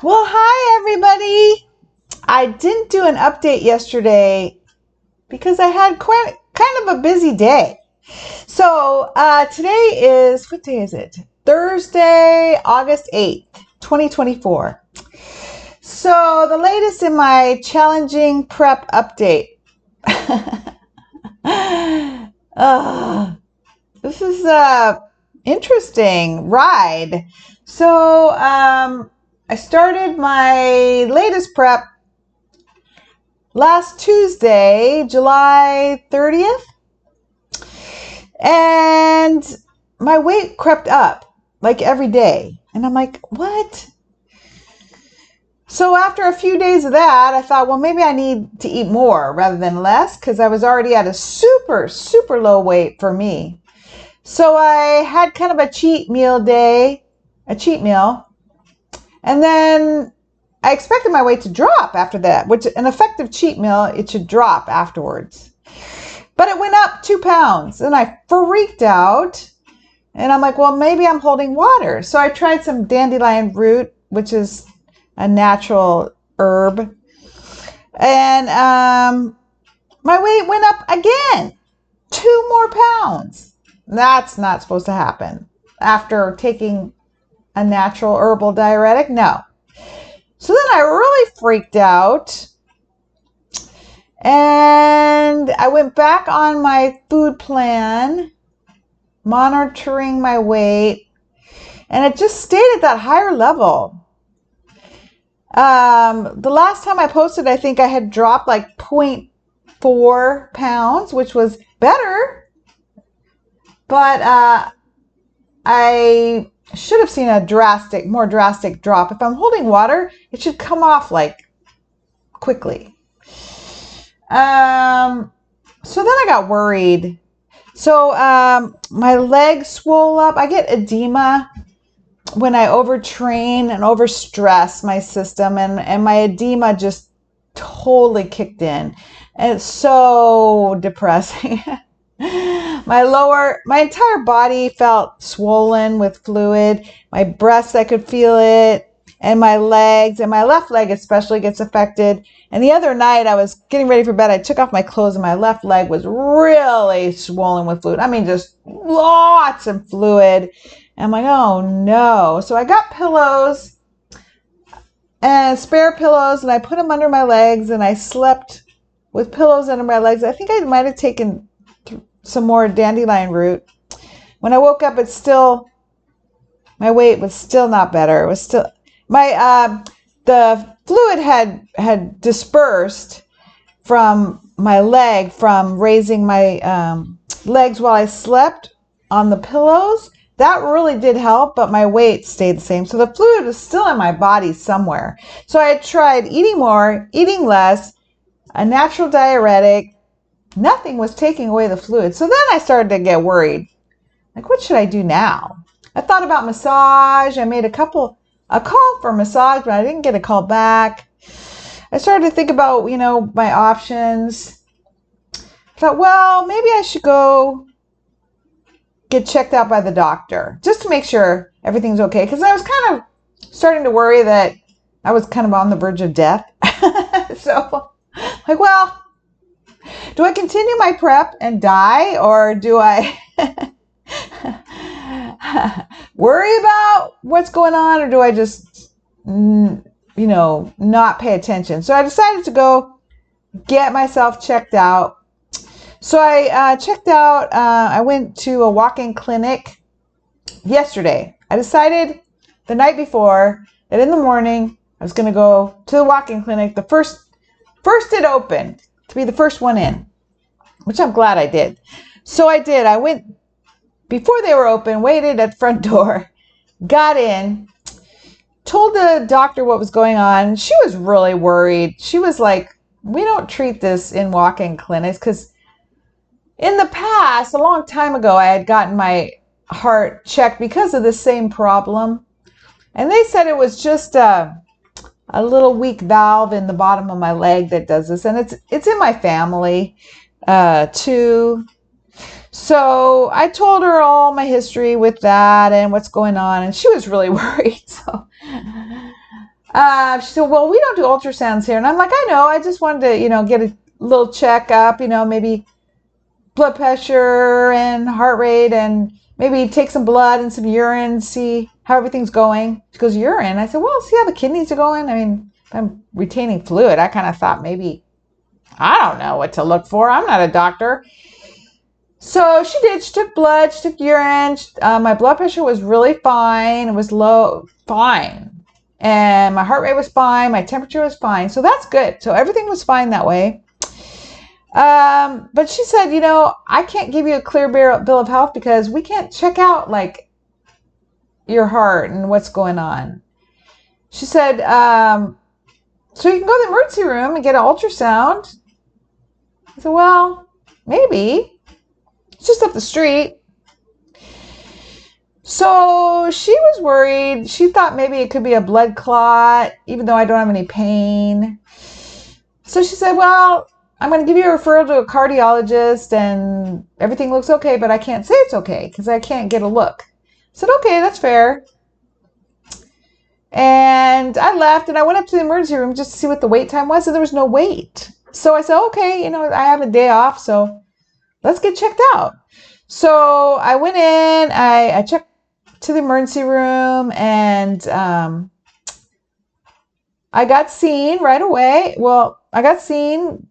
Well, hi everybody. I didn't do an update yesterday because I had quite kind of a busy day. So today is, what day is it? Thursday, August 8th, 2024. So the latest in my challenging prep update. uh, this is a interesting ride. So I started my latest prep last Tuesday, July 30th, and my weight crept up like every day. And I'm like, what? So after a few days of that, I thought, well, maybe I need to eat more rather than less because I was already at a super, super low weight for me. So I had kind of a cheat meal day, a cheat meal. And then I expected my weight to drop after that, which an effective cheat meal, it should drop afterwards. But it went up 2 pounds and I freaked out. And I'm like, well, maybe I'm holding water. So I tried some dandelion root, which is a natural herb. And my weight went up again, 2 more pounds. That's not supposed to happen after taking a natural herbal diuretic. No. So then I really freaked out and I went back on my food plan, monitoring my weight, and it just stayed at that higher level. The last time I posted, I think I had dropped like 0.4 pounds, which was better, but I should have seen a more drastic drop. If I'm holding water, it should come off like quickly. So then I got worried. So my legs swole up. I get edema when I overtrain and overstress my system, and my edema just totally kicked in. And it's so depressing. My entire body felt swollen with fluid. My breasts, I could feel it. And my legs, and my left leg especially gets affected. And the other night I was getting ready for bed. I took off my clothes and my left leg was really swollen with fluid. I mean, just lots of fluid. And I'm like, oh no. So I got pillows and spare pillows and I put them under my legs and I slept with pillows under my legs. I think I might have taken some more dandelion root. When I woke up, my weight was still not better. It was still, the fluid had dispersed from my leg from raising my legs while I slept on the pillows. That really did help, but my weight stayed the same. So the fluid was still in my body somewhere. So I had tried eating more, eating less, a natural diuretic. Nothing was taking away the fluid. So then I started to get worried. Like, what should I do now? I thought about massage. I made a call for massage, but I didn't get a call back. I started to think about, my options. I thought, well, maybe I should go get checked out by the doctor just to make sure everything's okay. Because I was kind of starting to worry that I was kind of on the verge of death. So, like, well, do I continue my prep and die, or do I worry about what's going on, or do I just, not pay attention? So I decided to go get myself checked out. So I checked out, I went to a walk-in clinic yesterday. I decided the night before that in the morning I was going to go to the walk-in clinic, the first it opened, to be the first one in, which I'm glad I did. So I did. I went before they were open, waited at the front door, got in, told the doctor what was going on. She was really worried. She was like, we don't treat this in walk-in clinics because in the past, a long time ago, I had gotten my heart checked because of the same problem. And they said it was just a little weak valve in the bottom of my leg that does this. And it's in my family too. So I told her all my history with that and what's going on. And she was really worried. So She said, well, we don't do ultrasounds here. And I'm like, I know. I just wanted to, get a little checkup, maybe blood pressure and heart rate, and maybe take some blood and some urine, see how everything's going. She goes, urine? I said, well, see how the kidneys are going. I mean, if I'm retaining fluid, I kind of thought maybe, I don't know what to look for. I'm not a doctor. So she did. She took blood. She took urine. My blood pressure was really fine. It was low, fine. And my heart rate was fine. My temperature was fine. So that's good. So everything was fine that way. But she said, I can't give you a clear bill of health because we can't check out like your heart and what's going on. She said, so you can go to the emergency room and get an ultrasound. I said, well, maybe. It's just up the street. So she was worried. She thought maybe it could be a blood clot, even though I don't have any pain. So she said, well, I'm going to give you a referral to a cardiologist and everything looks okay, but I can't say it's okay because I can't get a look. I said, okay, that's fair. And I left and I went up to the emergency room just to see what the wait time was, and there was no wait. So I said, okay, I have a day off, so let's get checked out. So I went in, I checked to the emergency room, and I got seen right away. Well, I got seen.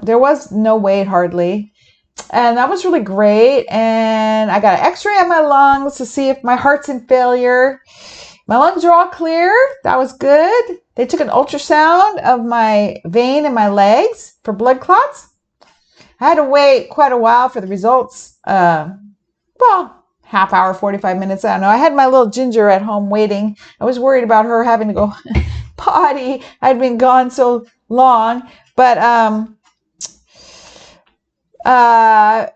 There was no wait hardly. And that was really great. And I got an x-ray of my lungs to see if my heart's in failure. My lungs are all clear. That was good. They took an ultrasound of my vein in my legs for blood clots. I had to wait quite a while for the results. Half hour, 45 minutes. I don't know. I had my little Ginger at home waiting. I was worried about her having to go potty. I'd been gone so long. But I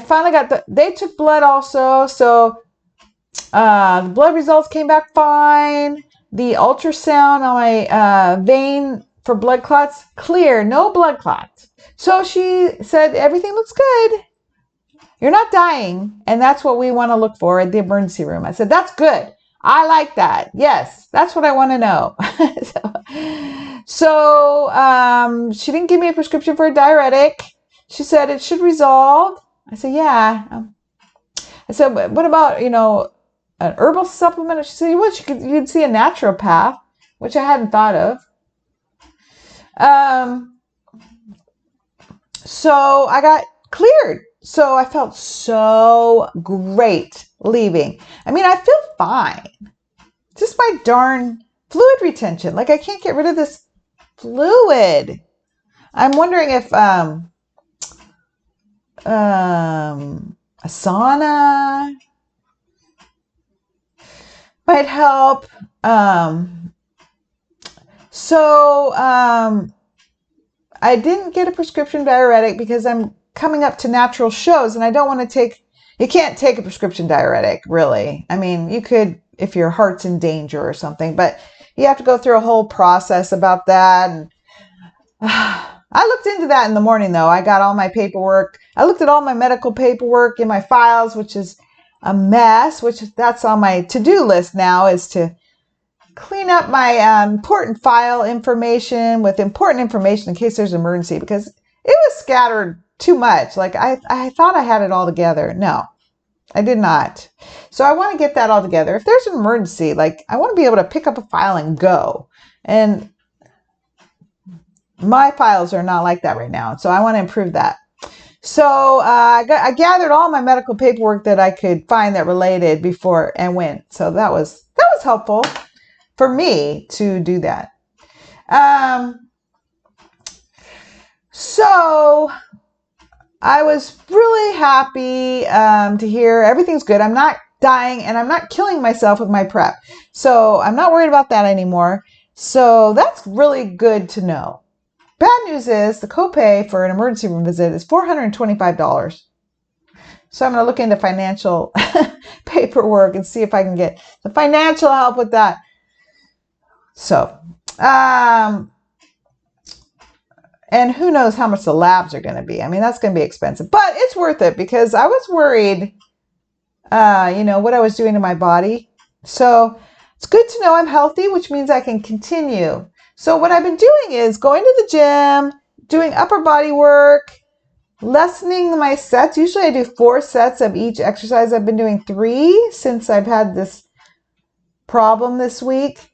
finally got they took blood also. So the blood results came back fine. The ultrasound on my vein for blood clots, clear, no blood clots. So she said, everything looks good. You're not dying. And that's what we want to look for at the emergency room. I said, that's good. I like that. Yes, that's what I want to know. So she didn't give me a prescription for a diuretic. She said it should resolve. I said, yeah. I said, what about, an herbal supplement? She said, well, you'd see a naturopath, which I hadn't thought of. So I got cleared. So I felt so great leaving. I mean, I feel fine. Just my darn fluid retention. Like I can't get rid of this fluid. I'm wondering if a sauna might help. I didn't get a prescription diuretic because I'm coming up to natural shows and I don't want to you can't take a prescription diuretic, really. I mean, you could if your heart's in danger or something, but you have to go through a whole process about that. And I looked into that in the morning, though. I got all my paperwork. I looked at all my medical paperwork in my files, which is a mess, that's on my to-do list now, is to clean up my important file information with important information in case there's an emergency, because it was scattered too much. Like I thought I had it all together. No, I did not. So I want to get that all together. If there's an emergency, like I want to be able to pick up a file and go. And my files are not like that right now. So I want to improve that. So I gathered all my medical paperwork that I could find that related before and went. So that was helpful for me to do that. So I was really happy to hear everything's good. I'm not dying and I'm not killing myself with my prep. So I'm not worried about that anymore. So that's really good to know. Bad news is the copay for an emergency room visit is $425. So I'm going to look into financial paperwork and see if I can get the financial help with that. So, and who knows how much the labs are going to be. I mean, that's going to be expensive, but it's worth it because I was worried, what I was doing to my body. So It's good to know I'm healthy, which means I can continue. So what I've been doing is going to the gym, doing upper body work, lessening my sets. Usually I do 4 sets of each exercise. I've been doing 3 since I've had this problem this week.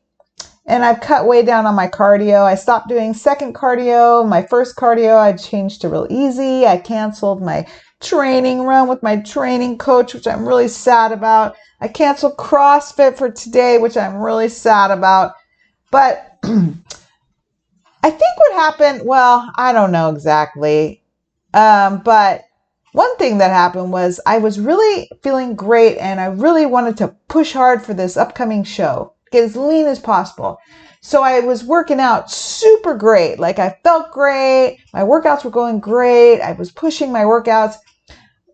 And I've cut way down on my cardio. I stopped doing second cardio. My first cardio I changed to real easy. I canceled my training run with my training coach, which I'm really sad about. I canceled CrossFit for today, which I'm really sad about. But I think what happened, well, I don't know exactly. But one thing that happened was I was really feeling great and I really wanted to push hard for this upcoming show, get as lean as possible. So I was working out super great. Like I felt great. My workouts were going great. I was pushing my workouts.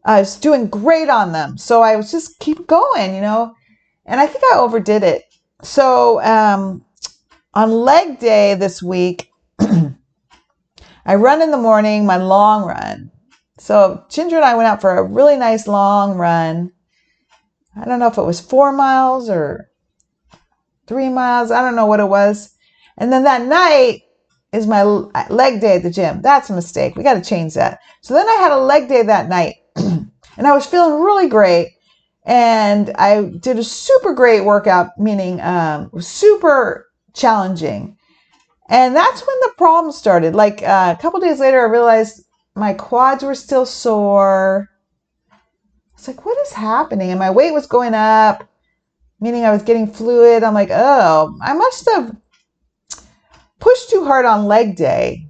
I was doing great on them. So I was just keep going, and I think I overdid it. So on leg day this week, I run in the morning, my long run. So Ginger and I went out for a really nice long run. I don't know if it was 4 miles or 3 miles. I don't know what it was. And then that night is my leg day at the gym. That's a mistake. We got to change that. So then I had a leg day that night and I was feeling really great. And I did a super great workout, meaning super challenging. And that's when the problem started. Like a couple days later, I realized my quads were still sore. It's like, what is happening? And my weight was going up, meaning I was getting fluid. I'm like, oh, I must have pushed too hard on leg day.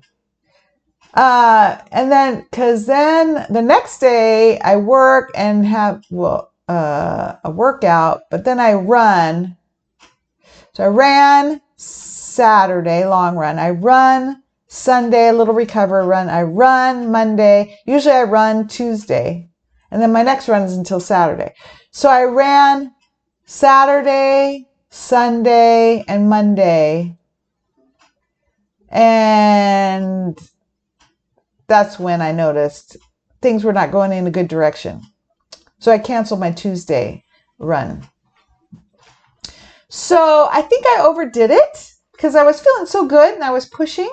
And then, because then the next day I work and have, a workout, but then I run. So I ran Saturday, long run. I run Sunday, a little recovery run. I run Monday. Usually I run Tuesday. And then my next run is until Saturday. So I ran Saturday, Sunday, and Monday. And that's when I noticed things were not going in a good direction. So I canceled my Tuesday run. So I think I overdid it because I was feeling so good and I was pushing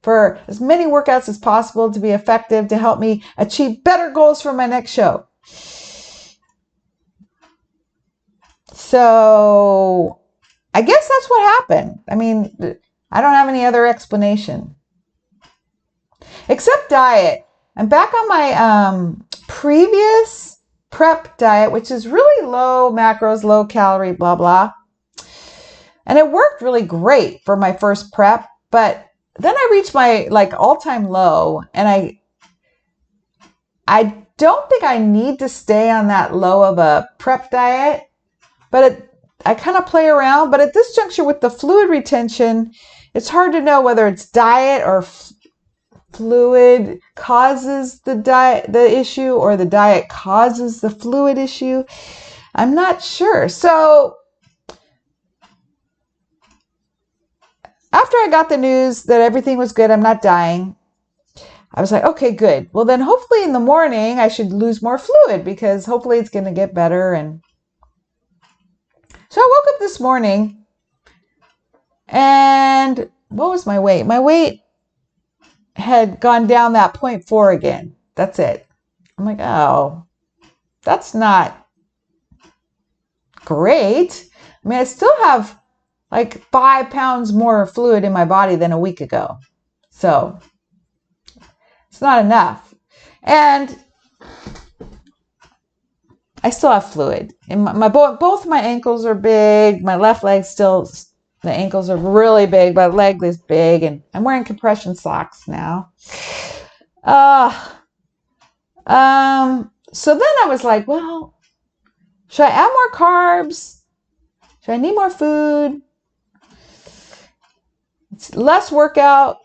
for as many workouts as possible to be effective to help me achieve better goals for my next show. So I guess that's what happened. I mean, I don't have any other explanation. Except diet. I'm back on my previous prep diet, which is really low macros, low calorie, blah, blah. And it worked really great for my first prep. But then I reached my all-time low. And I don't think I need to stay on that low of a prep diet. But I kind of play around. But at this juncture with the fluid retention, it's hard to know whether it's diet or fluid causes the issue or the diet causes the fluid issue. I'm not sure. So after I got the news that everything was good, I'm not dying, I was like, okay, good. Well, then hopefully in the morning I should lose more fluid because hopefully it's going to get better. And so I woke up this morning and what was my weight? My weight had gone down that 0.4 again. That's it. I'm like, oh, that's not great. I mean, I still have like 5 pounds more fluid in my body than a week ago. So it's not enough. And I still have fluid. And both my ankles are big. My left leg still, the ankles are really big. My leg is big. And I'm wearing compression socks now. So then I was like, well, should I add more carbs? Should I need more food? It's less workout.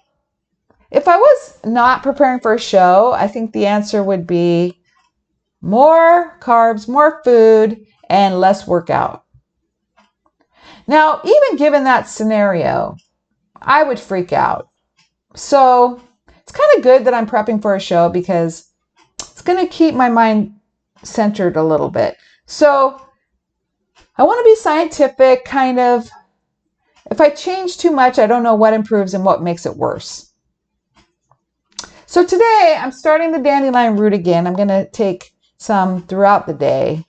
If I was not preparing for a show, I think the answer would be more carbs, more food, and less workout. Now, even given that scenario, I would freak out. So it's kind of good that I'm prepping for a show because it's going to keep my mind centered a little bit. So I want to be scientific, kind of. If I change too much, I don't know what improves and what makes it worse. So today I'm starting the dandelion root again. I'm going to take some throughout the day.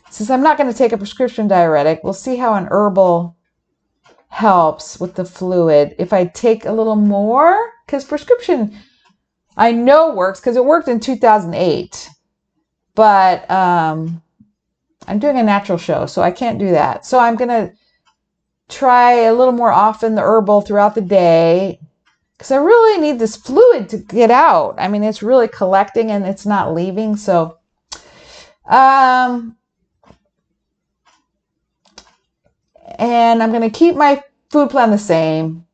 Since I'm not going to take a prescription diuretic, we'll see how an herbal helps with the fluid. If I take a little more, because prescription I know works because it worked in 2008, but I'm doing a natural show, so I can't do that. So I'm going to try a little more often the herbal throughout the day because I really need this fluid to get out. I mean, it's really collecting and it's not leaving. So, and I'm going to keep my food plan the same.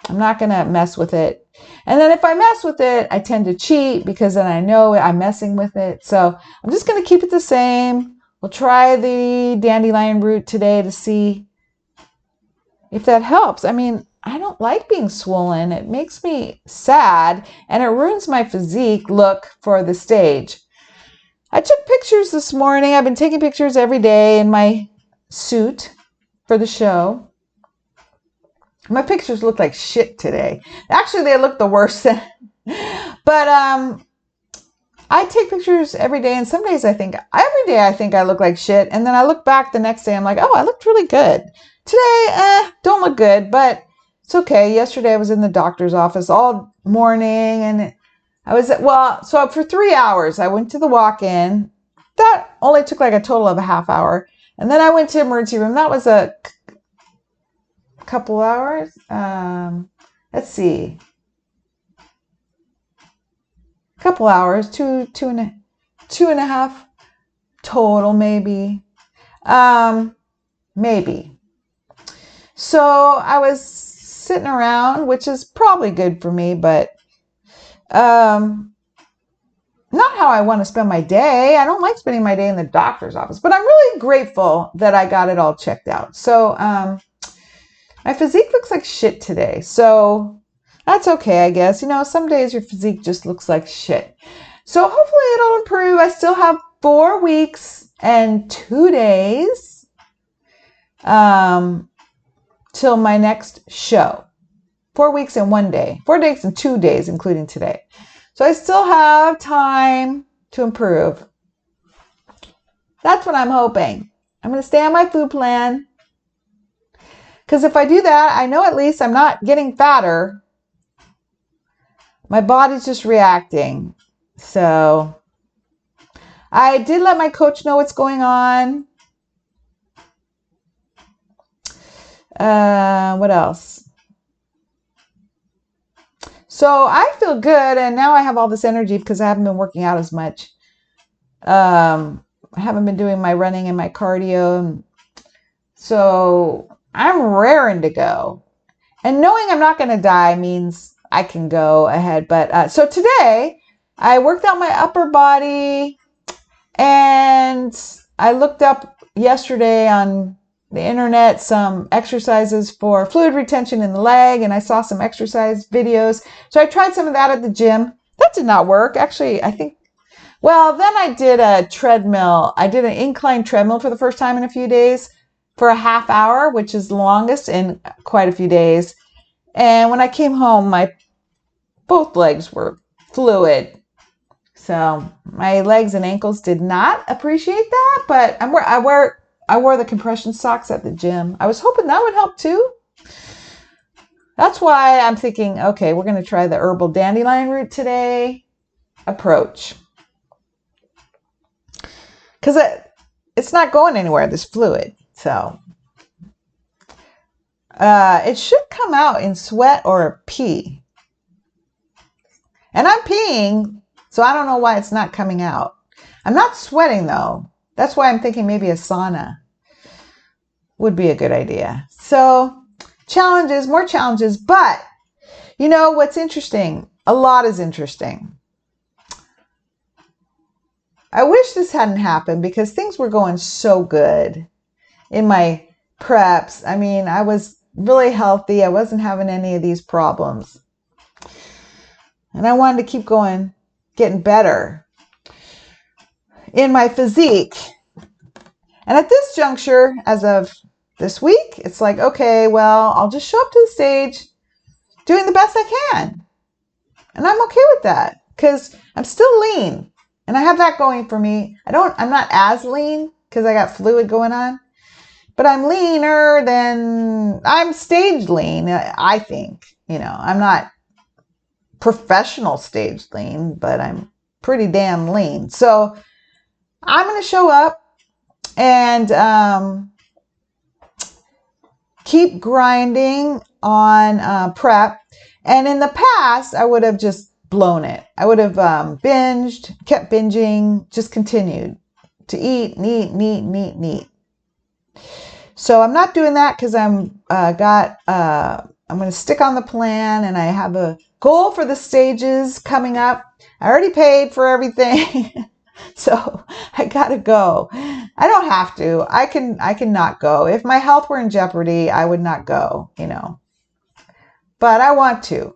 I'm not going to mess with it. And then if I mess with it, I tend to cheat because then I know I'm messing with it. So I'm just going to keep it the same. We'll try the dandelion root today to see if that helps. I mean, I don't like being swollen. It makes me sad and it ruins my physique look for the stage. I took pictures this morning. I've been taking pictures every day in my suit for the show. My pictures look like shit today. Actually, they look the worst. But I take pictures every day, and some days every day I think I look like shit, and then I look back the next day, I'm like, oh, I looked really good. Today, don't look good, but it's okay. Yesterday I was in the doctor's office all morning, and so for 3 hours, I went to the walk-in. That only took like a total of a half hour. And then I went to emergency room. That was a couple hours. Let's see. Couple hours, two and a half total, maybe. Maybe. So I was sitting around, which is probably good for me, but not how I want to spend my day. I don't like spending my day in the doctor's office, but I'm really grateful that I got it all checked out. So my physique looks like shit today. So that's okay, I guess. You know, some days your physique just looks like shit. So hopefully it'll improve. I still have 4 weeks and 2 days till my next show. 4 weeks and 1 day. 4 days and 2 days, including today. So I still have time to improve. That's what I'm hoping. I'm going to stay on my food plan. Because if I do that, I know at least I'm not getting fatter. My body's just reacting. So I did let my coach know what's going on. What else? So I feel good, and now I have all this energy because I haven't been working out as much. I haven't been doing my running and my cardio. So I'm raring to go. And knowing I'm not going to die means I can go ahead. But so today I worked out my upper body, and I looked up yesterday on the internet some exercises for fluid retention in the leg, and I saw some exercise videos. So I tried some of that at the gym. That did not work. Actually, then I did a treadmill. I did an incline treadmill for the first time in a few days for a half hour, which is the longest in quite a few days. And when I came home, both legs were fluid. So my legs and ankles did not appreciate that, but I wore the compression socks at the gym. I was hoping that would help too. That's why I'm thinking, okay, we're going to try the herbal dandelion root today approach. Because it's not going anywhere, this fluid. So it should come out in sweat or pee. And I'm peeing, so I don't know why it's not coming out. I'm not sweating though. That's why I'm thinking maybe a sauna would be a good idea. So more challenges, but you know what's interesting? A lot is interesting. I wish this hadn't happened because things were going so good in my preps. I mean, I was really healthy. I wasn't having any of these problems. And I wanted to keep going, getting better in my physique. And at this juncture, as of this week, it's like, okay, well, I'll just show up to the stage doing the best I can. And I'm okay with that because I'm still lean and I have that going for me. I'm not as lean because I got fluid going on, but I'm leaner than I'm stage lean. I think, I'm not professional stage lean, but I'm pretty damn lean. So I'm going to show up and keep grinding on prep. And in the past, I would have just blown it. I would have binged, kept binging, just continued to eat, neat. So I'm not doing that because I'm going to stick on the plan, and I have a goal for the stages coming up. I already paid for everything. So I gotta go. I don't have to. I can not go. If my health were in jeopardy, I would not go, But I want to.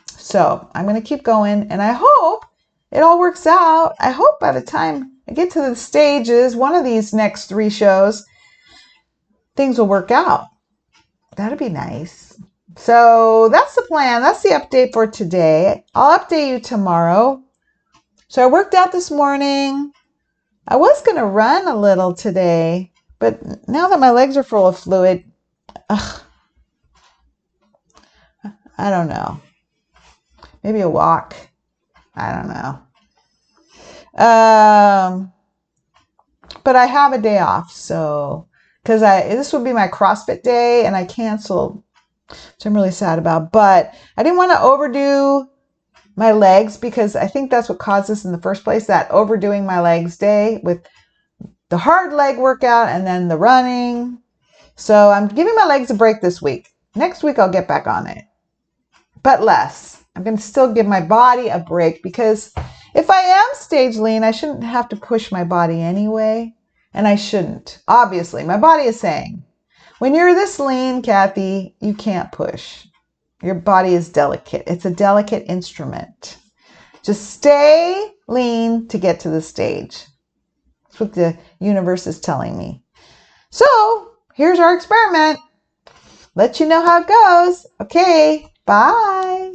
So I'm going to keep going, and I hope it all works out. I hope by the time I get to the stages, one of these next 3 shows, things will work out. That'd be nice. So that's the plan. That's the update for today. I'll update you tomorrow. So I worked out this morning. I was going to run a little today, but now that my legs are full of fluid, I don't know. Maybe a walk. I don't know. But I have a day off, so because this would be my CrossFit day, and I canceled, which I'm really sad about. But I didn't want to overdo my legs because I think that's what caused this in the first place, that overdoing my legs day with the hard leg workout and then the running. So I'm giving my legs a break this week. Next week I'll get back on it, but less. I'm going to still give my body a break because if I am stage lean, I shouldn't have to push my body anyway. And I shouldn't. Obviously, my body is saying, when you're this lean, Kathy, you can't push. Your body is delicate. It's a delicate instrument. Just stay lean to get to the stage. That's what the universe is telling me. So here's our experiment. Let you know how it goes. Okay, bye.